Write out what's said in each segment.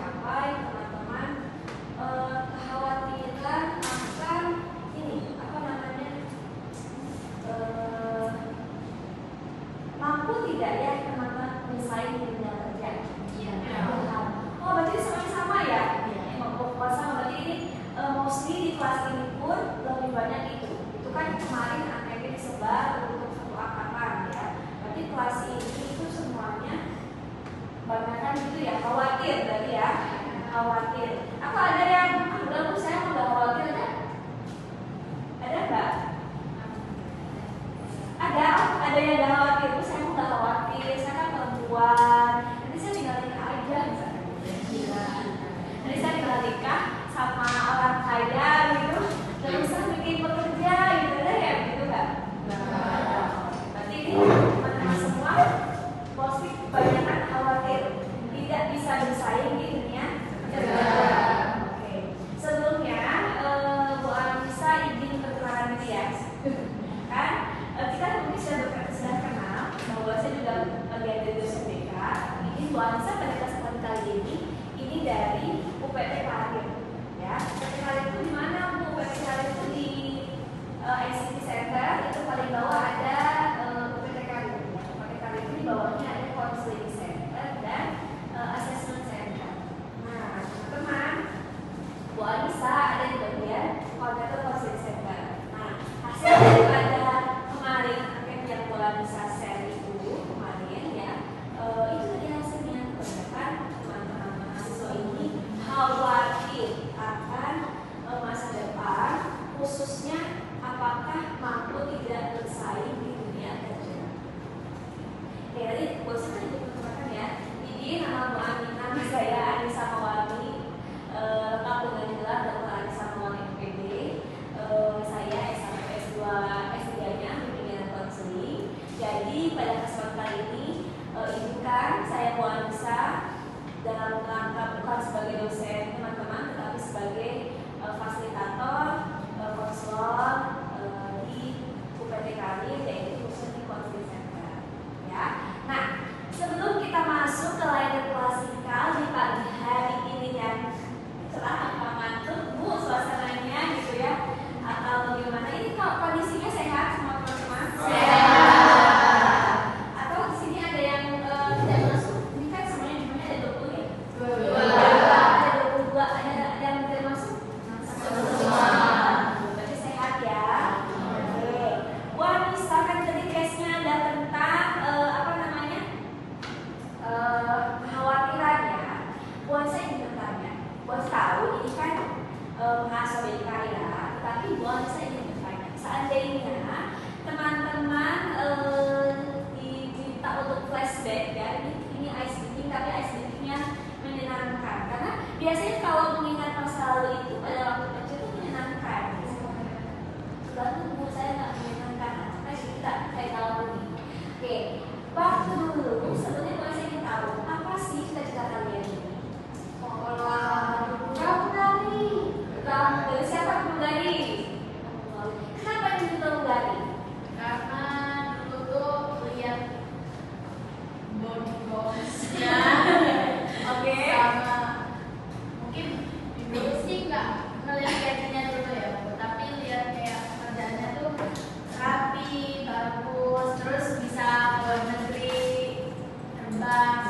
sampai teman-teman kekhawatiran akan ini apa namanya mampu tidak ya teman-teman bersaing di dunia kerja? Iya. Oh berarti semuanya sama ya? Sama berarti ini mostly di kelas ini pun lebih banyak itu. Itu kan kemarin AKB disebar untuk satu angkatan ya. Berarti kelas ini itu semuanya banyakkan gitu ya, khawatir berarti ya. Khawatir. Apa ada yang udah saya udah khawatir kan? Ada nggak? Ada yang udah khawatir. Saya udah khawatir. Saya kan perempuan. Nanti saya tinggal nikah aja misalnya. Nanti saya tinggal nikah sama orang kaya gitu. Terus saya bikin pekerja gitu ya, gitu nggak? Berarti ini teman-teman semua positif kebanyakan khawatir tidak bisa bersaing di dunia kerja. Oke. Sebelumnya Bu Anissa izin keterangan ini ya. Kan kita mungkin sudah kenal bahwa saya juga bagian dari dosen BK. Ini Bu Anissa pada kesempatan kali ini dari UPT Karir. Ya, UPT Karir itu di mana Bu? UPT Karir itu di ICT Center. Itu paling bawah ada UPT Karir. UPT Karir itu di bawahnya ada Counseling Center dan Assessment Center. Nah, teman-teman, Bu Anissa ada di bagian Coordinator Counseling Center. Nah, hasil daripada kemarin yang Bu Anissa share itu kemarin ya, itu tadi hasilnya kebanyakan teman-teman mahasiswa ini khawatir akan masa depan, khususnya apakah mampu tidak bersaing di dunia kerja. Oke, tadi Bu Anissa kan diperkenalkan ya. Ini nama Bu Ani, nama saya Anissa Mawani, lengkap dengan gelar Dr. Anissa Mawani MPD. Saya S1 S2 S3-nya bimbingan konseling. Jadi pada kesempatan kali ini izinkan saya Bu Anissa dalam rangka bukan sebagai dosen teman-teman, tetapi sebagai fasilitator konselor di UPT Karir, yaitu khususnya di Counseling Center. Ya. Nah, sebelum kita masuk ke layar klasikal di pagi hari ini yang cerah apa mantul Bu suasananya gitu ya, atau bagaimana ini kondisinya sehat semua teman-teman? Sehat. Atau di sini ada yang tidak masuk? Ini kan semuanya jumlahnya ada 20 ya? 22. Ada yang tidak masuk? Semua. Berarti sehat ya. Oke. Bu Anissa kan tadi case-nya ada tentang apa namanya? Kekhawatirannya. Bu Anissa ingin bertanya. Bu Anissa tahu ini kan mahasiswa BK ya, tetapi Bu Anissa ingin bertanya. Seandainya teman-teman diminta untuk flashback ya, ini ice breaking, tapi ice breaking-nya menyenangkan. Karena biasanya kalau mengingat masa lalu itu pada waktu kecil itu menyenangkan. Lalu menurut saya nggak menyenangkan. Nah, kita kayak tahu ini. Oke, waktu dulu sebetulnya Bu Anissa ingin tahu apa sih cita-cita kalian ini? Pramugari. Dari siapa pramugari? Kenapa ingin pramugari? Karena dulu tuh lihat body goals-nya. Oke. Sama mungkin dulu sih nggak ngeliat gajinya dulu ya, tapi lihat kayak kerjanya tuh rapi, bagus, terus bisa ke luar negeri, terbang,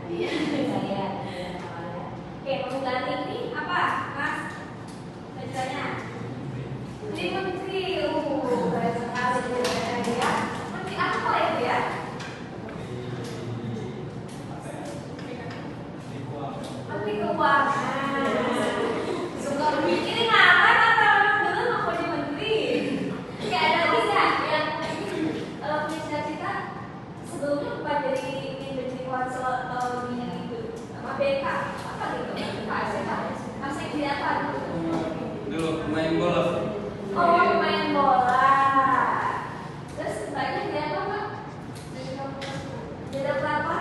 Gitu ya. iya. Saya. Oke, pramugari ini apa, Mas? Ceritanya? Jadi menteri. Baik sekali ya. Menteri apa ya Bu ya? Menteri Keuangan. Suka bikin ngapain apa orang dulu mau jadi menteri? Kayak ada lagi nggak yang punya cita-cita sebelumnya bukan jadi menteri konselor atau minyak itu sama BK apa gitu? Masih di apa? Dulu main bola. Oh, main bola. Terus banyak dia apa Pak? Jadi berapa?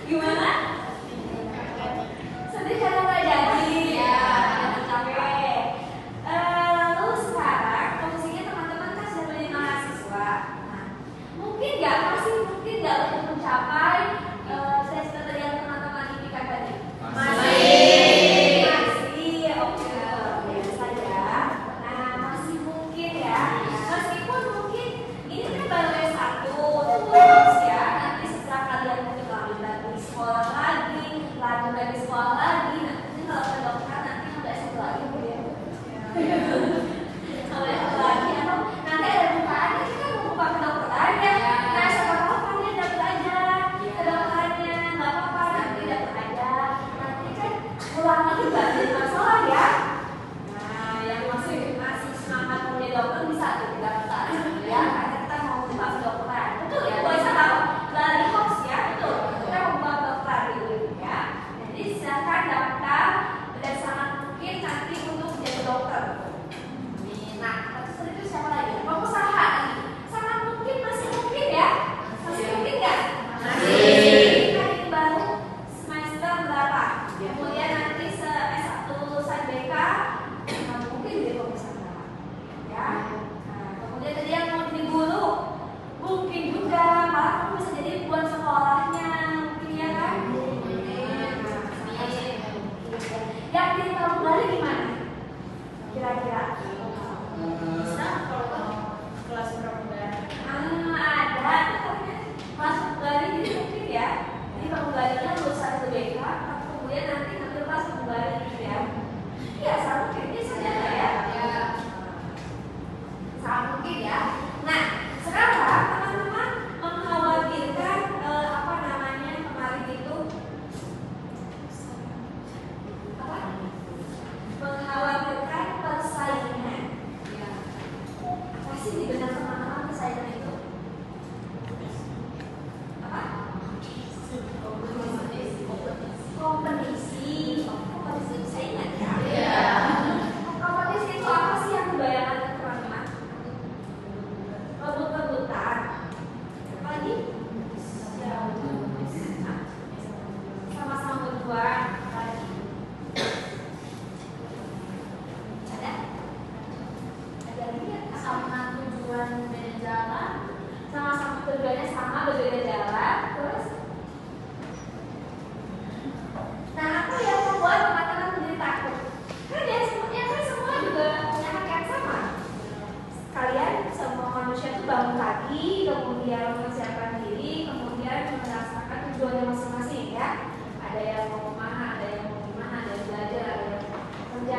Gimana? Sedih karena nggak jadi. Ya. Capek. Lalu sekarang posisinya teman-teman kan sudah menjadi mahasiswa. Nah, mungkin nggak untuk mencapai cita-cita yang teman-teman impikan tadi. Masih. Oke, luar biasa ya. Nah, masih mungkin ya. Meskipun mungkin ini kan baru S1, terus ya nanti setelah kalian mungkin lanjut dari sekolah lagi, nanti kalau kedokteran nanti udah S1 lagi Bu ya. Kalau S1 lagi atau nanti ada bukaannya kita mau buka kedokteran ya. Nah, siapa tahu kalian dapat aja kedokterannya, nggak apa-apa nanti dapat aja. Nanti kan pulang lagi nggak jadi masalah ya. Nah, yang masih semangat mau jadi dokter bisa tuh daftar ya. Karena kita mau buka kedokteran. Betul ya, bisa tahu dari hoax ya, betul. Kita mau buka kedokteran dulu ya. Jadi silakan daftar dan sangat mungkin nanti untuk jadi dokter. Nah, setelah itu siapa lagi? Pengusaha lagi. Sangat mungkin, masih mungkin ya. Masih mungkin nggak? Masih. Kan ini baru semester berapa? Kemudian nanti S1 lulusan BK, mungkin jadi pengusaha. Ya. Nah, kemudian tadi yang mau jadi guru, mungkin juga malah kamu bisa jadi buat sekolahnya, mungkin ya kan? Yang di pramugari gimana? Kira-kira? Bisa kalau kelas pramugari. Ada kelas pramugari jadi mungkin ya. Jadi pramugarinya lulusan BK, kemudian nanti ngambil kelas pramugari gitu ya. Iya, sangat mungkin bisa jadi ya. Sangat mungkin ya. Nah, sekarang teman-teman mengkhawatirkan apa namanya kemarin itu apa? Mengkhawatirkan persaingan. Pasti di benak teman-teman persaingan itu apa? Kompetisi persaingan ya. Kompetisi itu apa sih yang dibayangkan teman-teman? Rebut-rebutan. Apa lagi? Sama-sama berjuang. Apa lagi? Ada lagi ya? Sama tujuan beda jalan. Sama-sama tujuannya sama, berbeda jalan. Terus nah, apa yang membuat teman-teman menjadi takut? Kan ya semua juga punya hak yang sama. Kalian semua manusia itu bangun pagi, kemudian mempersiapkan diri, kemudian merasakan tujuannya masing-masing ya. Ada yang mau kemana, ada yang mau gimana, ada yang belajar, ada yang kerja.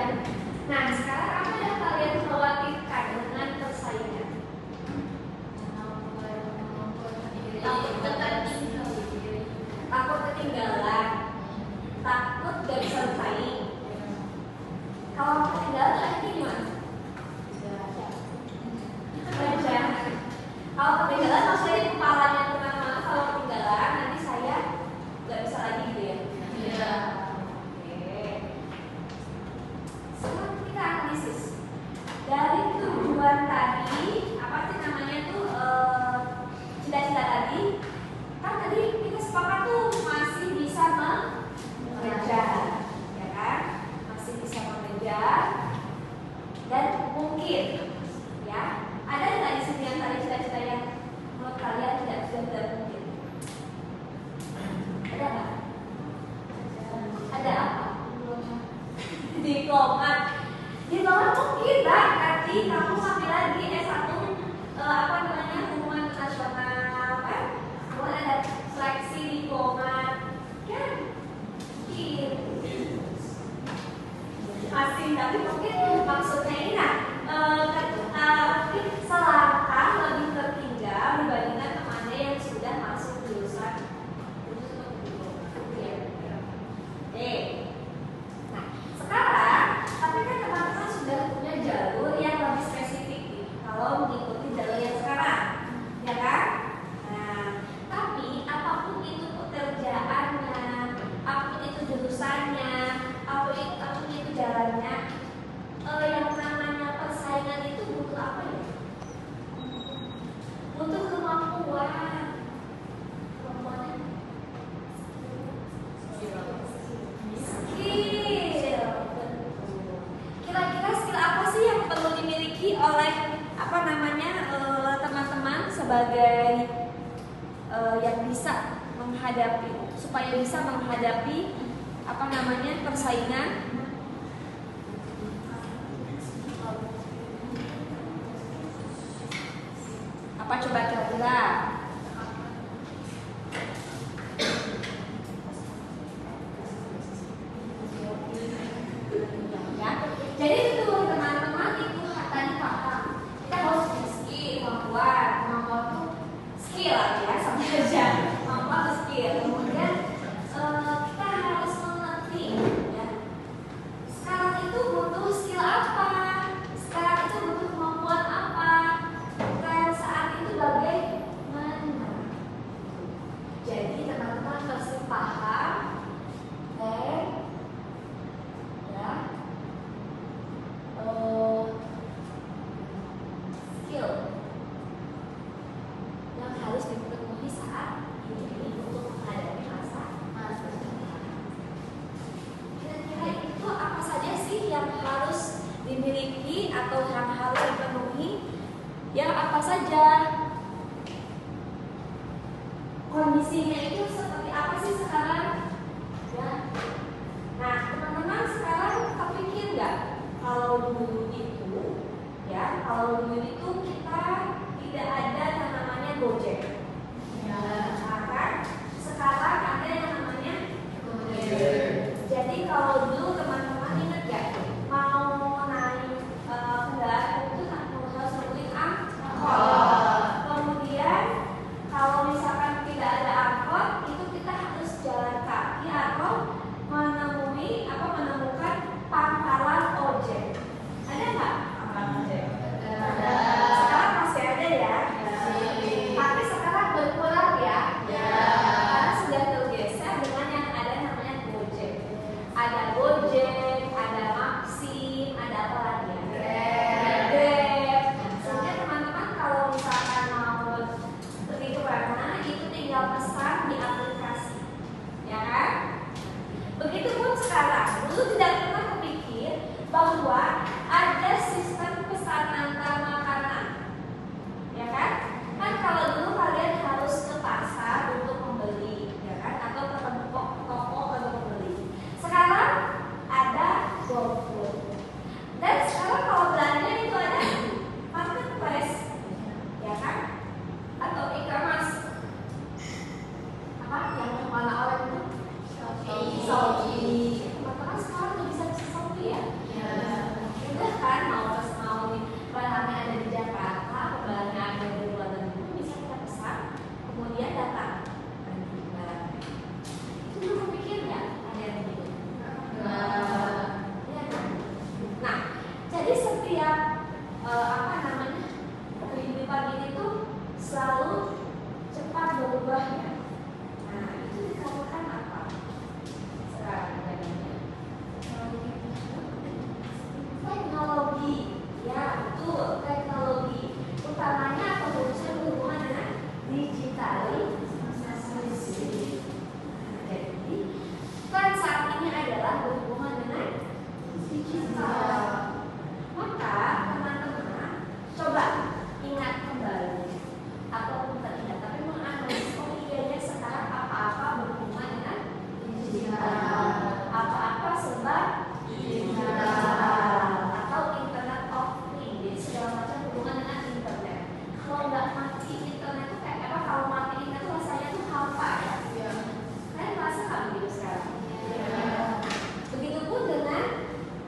Nah, sekarang apa yang kalian khawatirkan dengan persaingan? Takut ketinggalan, takut gak bisa bersaing. Kalau ketinggalan nanti gimana? Baca. Kalau ketinggalan maksudnya di kepalanya teman-teman, kalau ketinggalan nanti saya gak bisa lagi gitu ya. Oke. Sekarang kita analisis dari tujuan tadi, apa sih namanya tuh cita-cita tadi. Kan tadi kita sepakat tuh masih bisa mengejar, ya kan? Masih bisa mengejar dan mungkin, ya. Ada nggak di sini yang tadi cita-cita yang menurut kalian tidak mungkin? Ada nggak? Ada apa? Diplomat mungkin lah. Nanti kamu sambil lagi S1 apa namanya hubungan internasional kan? Kemudian ada seleksi diplomat kan? Masih, tapi mungkin maksudnya ini mungkin selangkah lebih tertinggal dibandingkan temannya yang sudah masuk jurusan Nah, sekarang tapi kan teman-teman sudah punya jalur yang lebih spesifik nih, kalau mengikuti jalur yang sekarang, ya kan? Nah, tapi apapun itu pekerjaannya, apapun itu jurusannya, apapun itu jalannya, yang namanya supaya bisa menghadapi persaingan. Apa coba kira-kira? Ya. Jadi itu teman-teman itu tadi paham. Kita harus skill, kemampuan itu skill ya sama aja. Kemampuan itu skill. Kemudian kita harus mengerti ya. Sekarang itu butuh skill apa? Sekarang itu butuh kemampuan apa? Tren saat itu bagaimana? Jadi teman-teman harus paham skill yang harus dipenuhi saat ini untuk menghadapi masa depan. Kira-kira itu apa saja sih yang harus dimiliki atau yang harus dipenuhi? Ya apa saja? Kondisinya itu seperti apa sih sekarang? Ya. Nah, teman-teman sekarang kepikir nggak kalau dulu itu, ya, kalau dulu itu kita tidak ada yang namanya Gojek. Ya. Nah, kan? Sekarang ada yang namanya Gojek. Jadi kalau dulu teman-teman ingat ya, mau naik kendaraan itu harus membeli angkot. Kemudian kalau misalkan tidak ada angkot, itu kita harus jalan kaki atau menemukan pangkalan ojek. Ada nggak pangkalan ojek? Ada. Sekarang masih ada ya. Tapi sekarang berkurang ya. Karena sudah tergeser dengan yang ada namanya Gojek. Ada Gojek, ada Maxim, ada apa lagi ya? Grab. Sehingga teman-teman kalau misalkan mau pergi ke mana, itu tinggal pesan di aplikasi, ya kan? Begitupun sekarang, dulu tidak pernah kepikir bahwa ada sistem pesan antar makanan, ya kan? Kan kalau dulu kalian harus ke pasar untuk membeli, ya kan? Atau ke toko untuk membeli. Sekarang ada GoFood. Dan sekarang kalau belanja itu ada marketplace, ya kan? Atau e-commerce. Apa yang mana awal itu? Shopee. Teman-teman sekarang udah bisa Shopee ya? Udah kan, mau barangnya ada di Jakarta, barangnya ada di luar negeri, bisa kita pesan, kemudian datang. Itu dulu kepikir nggak ada yang begitu? Ya kan? Nah, jadi setiap kehidupan ini tuh selalu cepat berubah ya. Nah, itu dikarenakan apa? Sekarang teknologi, ya betul, teknologi. Utamanya apa berhubungan dengan digitalisasi. Jadi, kan saat ini adalah berhubungan dengan digital. Maka teman-teman coba ingat kembali ataupun teringat, tapi menganalisis iya sekarang apa-apa berhubungan dengan digital, apa-apa serba digital atau Internet of Things, jadi segala macam berhubungan dengan internet. Kalau nggak mati internet itu kayak apa? Kalau mati internet itu rasanya tuh hampa ya. Kalian merasa nggak begitu sekarang? Begitupun dengan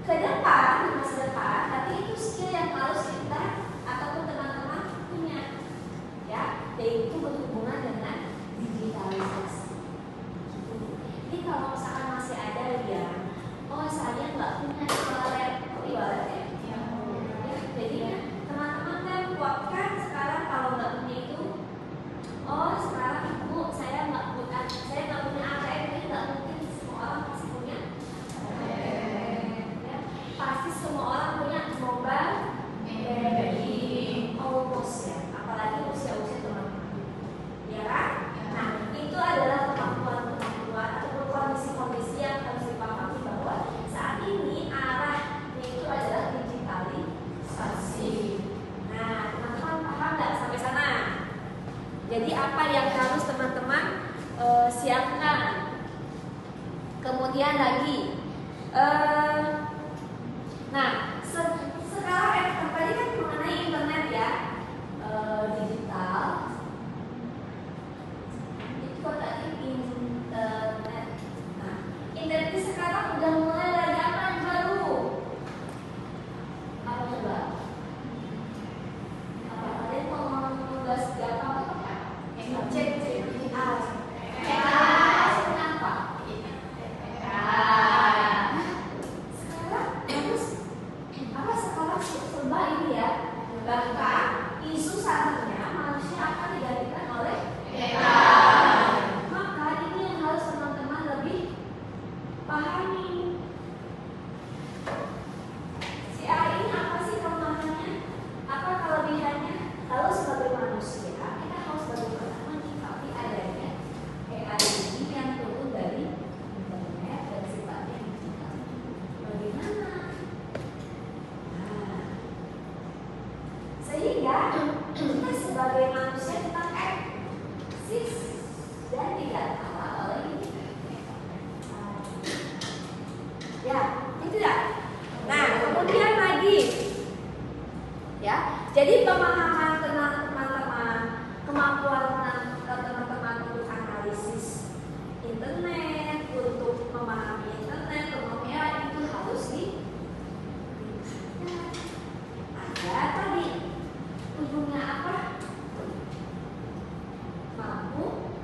ke depan, di masa depan, tapi itu skill yang harus kita ataupun teman-teman punya, ya, yaitu berhubungan dengan digitalisasi. Jadi kalau misalkan masih ada yang, oh saya nggak punya laptop ibaratnya, ya, jadi teman-teman kan kuatkan sekarang kalau nggak punya itu, oh sekarang ibu saya nggak punya ATM, jadi nggak mungkin semua orang pasti punya. Pasti semua orang punya mobile banking, almost ya, apalagi usia-usia teman-teman, ya kan? Nah, itu adalah kemampuan ataupun kondisi-kondisi yang harus dipahami bahwa saat ini Kemudian lagi, nah sekarang tadi kan mengenai internet ya, digital. Itu tadi internet. Nah, internet ini sekarang udah mulai lagi apa yang baru? Apa coba? Apa kalian mau membahas data apa? Cek. Sekarang serba ini ya, bahkan isu saatnya manusia akan digantikan oleh AI. Maka ini yang harus teman-teman lebih pahami. Si AI ini apa sih kelemahannya? Apa kelebihannya? Lalu sebagai manusia kita harus bagaimana menyikapi adanya AI ini yang turun dari internet dan sifatnya digital. Bagaimana? Sehingga kita sebagai manusia kita eksis dan tidak kalah oleh ini. Ya, itu ya. Nah, kemudian lagi, ya. Jadi pemahaman teman-teman, kemampuan teman-teman untuk analisis internet, untuk memahami internet, kemudian itu harus ada tadi ujungnya apa? Mampu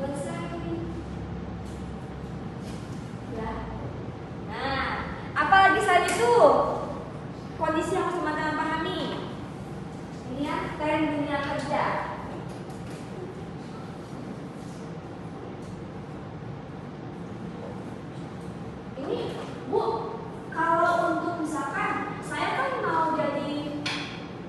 bersaing. Ya. Nah, apalagi saat itu kondisi yang harus teman-teman pahami. Ini ya, tren dunia kerja. Ini, Bu, kalau untuk misalkan saya kan mau jadi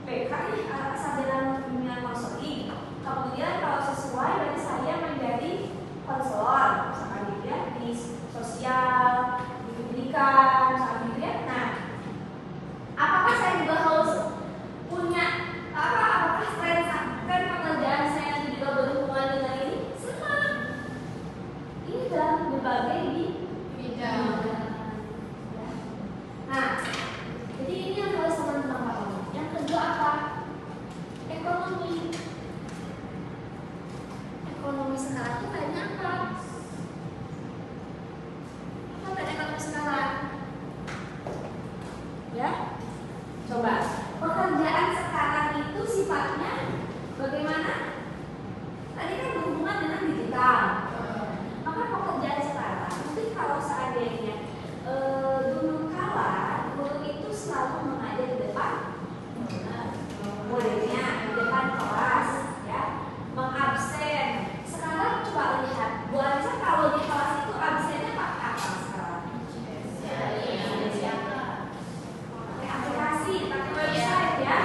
PK nih, sarjana bimbingan konseling. Kemudian kalau sesuai berarti saya menjadi konselor, misalkan gitu ya, di sosial, di pendidikan, misalkan gitu ya. Nah, apakah saya juga harus punya apakah tren pekerjaan saya juga berhubungan dengan ini? Sama. Ini dalam berbagai bidang. Nah, jadi ini yang harus teman-teman pahami. Yang kedua apa? Ekonomi. Ekonomi sekarang itu kayaknya apa? Apa tren ekonomi sekarang? Ya, coba. Pekerjaan sekarang itu sifatnya bagaimana? Tadi kan berhubungan dengan digital. Maka pekerjaan sekarang, mungkin kalau seandainya dulu kala, guru itu selalu mengajar di depan muridnya, di depan kelas, ya, mengabsen. Sekarang coba lihat, Bu Alisa kalau di kelas itu absennya pakai apa sekarang? Pakai aplikasi, pakai website ya.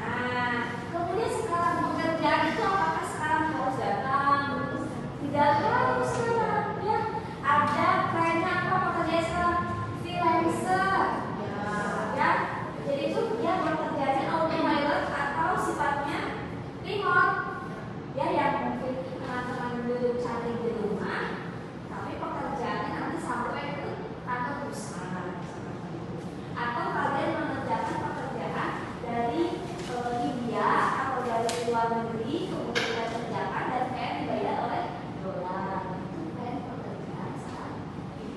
Nah, kemudian sekarang pekerjaan itu apakah sekarang harus datang? Tidak harus sekarang, ya. Ada trennya apa pekerjaan sekarang? Freelancer, ya. Jadi itu dia bekerjanya autopilot atau sifatnya remote, ya, yang mungkin teman-teman duduk cantik di rumah, tapi pekerjaannya nanti sampai ke kantor perusahaan, atau kalian mengerjakan pekerjaan dari India atau dari luar negeri, kemudian kita kerjakan dan kayak dibayar oleh dolar. Itu kan pekerjaan saat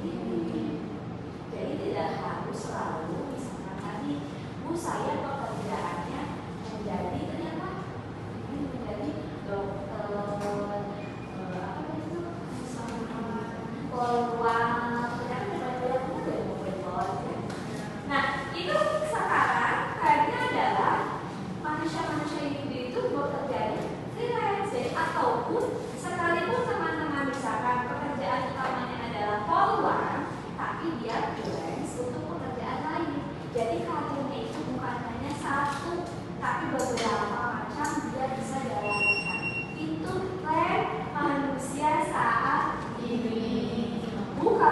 ini. Jadi tidak harus selalu misalkan tadi, Bu, saya pekerjaannya menjadi ternyata ini menjadi dokter, apa itu, peluang, ternyata banyak juga yang mau ya. Nah, itu sekarang kayaknya adalah manusia-manusia itu bekerjanya freelance, ataupun sekalipun teman-teman misalkan pekerjaan utamanya adalah poluan, tapi dia freelance untuk pekerjaan lain. Jadi karirnya itu bukan hanya satu, tapi beberapa macam dia bisa jalankan. Itu tren manusia saat ini. Bukan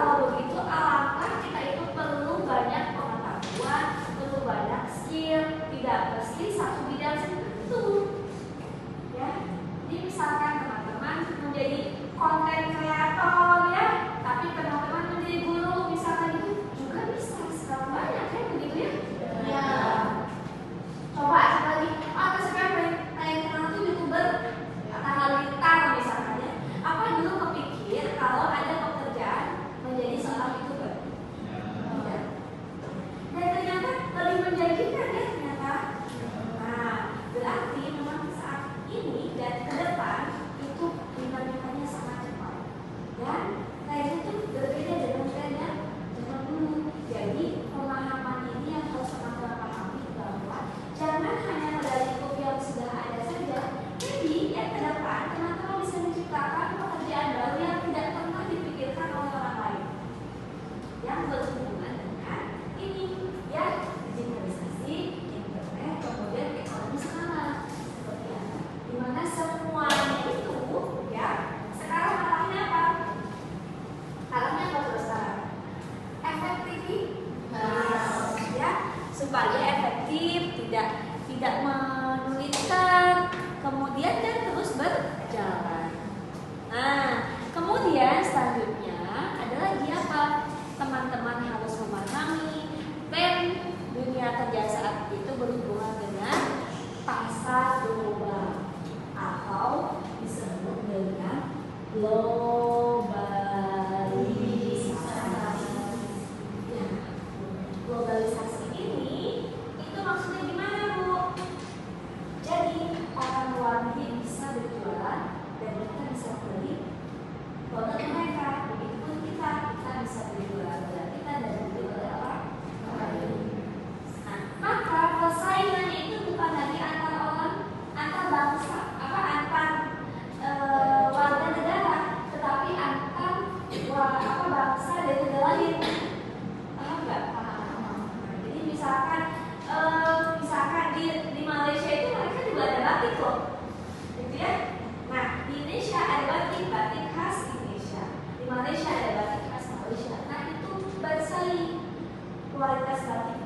kualitas batik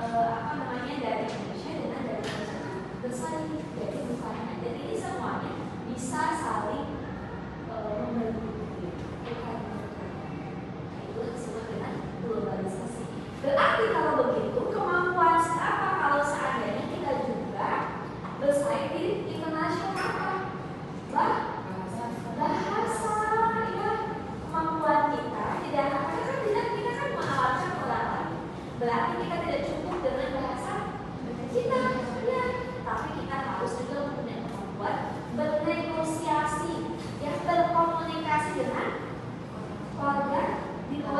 apa namanya dari Indonesia dengan dari internasional bersaing, jadi bukan, jadi ini semuanya bisa saling